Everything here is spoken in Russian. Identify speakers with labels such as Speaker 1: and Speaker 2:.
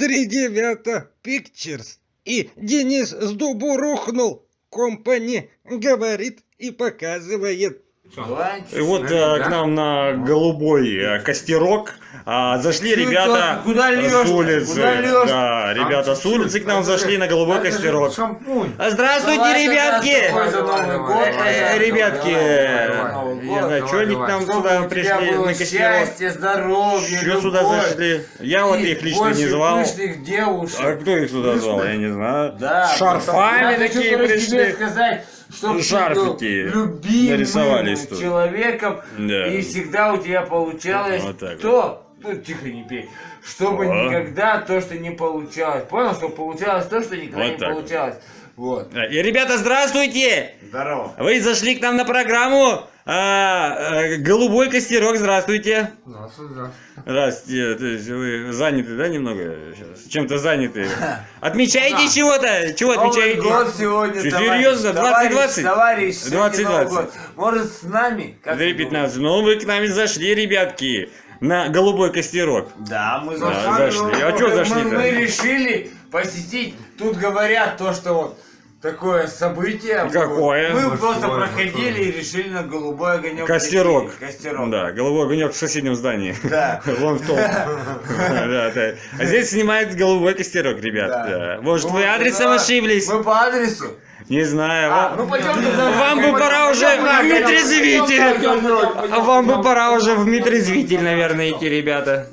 Speaker 1: Тридевята Pictures. И Денис с дубу рухнул. Компани говорит и показывает.
Speaker 2: И вот к нам на голубой костерок зашли ребята с улицы. Да, ребята с улицы к нам зашли на голубой костерок. Здравствуйте, ребятки! Ребятки, я знаю, что они к нам сюда пришли на костерок?
Speaker 3: Счастье, здоровье,
Speaker 2: Что сюда зашли? Я вот их лично не звал.
Speaker 3: Девушек.
Speaker 2: А кто их сюда звал? Я не знаю.
Speaker 3: Да,
Speaker 2: С шарфами такие пришли.
Speaker 3: Сказать, чтобы
Speaker 2: Шарфики
Speaker 3: любимым
Speaker 2: нарисовались тут.
Speaker 3: человеком,
Speaker 2: Да.
Speaker 3: и всегда у тебя получалось
Speaker 2: Вот так
Speaker 3: то, ну тихо не пей, чтобы никогда то, что не получалось. Понял, что получалось то, что никогда
Speaker 2: Вот
Speaker 3: не
Speaker 2: так вот.
Speaker 3: получалось. Вот.
Speaker 2: И, ребята, здравствуйте!
Speaker 3: Здорово.
Speaker 2: Вы зашли к нам на программу «Голубой костерок». Здравствуйте. Здравствуйте. То есть вы заняты, да, немного сейчас? Чем-то заняты. Отмечаете чего-то? Чего отмечаете?
Speaker 3: Новый год сегодня,
Speaker 2: Что,
Speaker 3: товарищ,
Speaker 2: серьезно? 2020?
Speaker 3: Товарищ, сегодня
Speaker 2: 2020.
Speaker 3: Новый год. Может, с нами? Как вы
Speaker 2: 2015. Ну, вы к нам зашли, ребятки, на голубой костерок.
Speaker 3: Да, мы
Speaker 2: Да, зашли. А чё
Speaker 3: мы
Speaker 2: зашли-то?
Speaker 3: решили посетить. Тут говорят то, что вот такое событие.
Speaker 2: Какое?
Speaker 3: Мы просто проходили и решили на голубой огонек.
Speaker 2: Костерок.
Speaker 3: Костерок.
Speaker 2: Да, голубой огонек в соседнем здании.
Speaker 3: Да.
Speaker 2: Вон в том. Да, да. А здесь снимает голубой костерок, ребят.
Speaker 3: Да.
Speaker 2: Да. Может, вы
Speaker 3: Вот,
Speaker 2: адресом
Speaker 3: да.
Speaker 2: ошиблись?
Speaker 3: Мы по адресу.
Speaker 2: Не знаю.
Speaker 3: Ну пойдем туда.
Speaker 2: Вам бы пора уже в медрезвитель. Вам бы пора уже в медрезвитель, наверное, идти, ребята.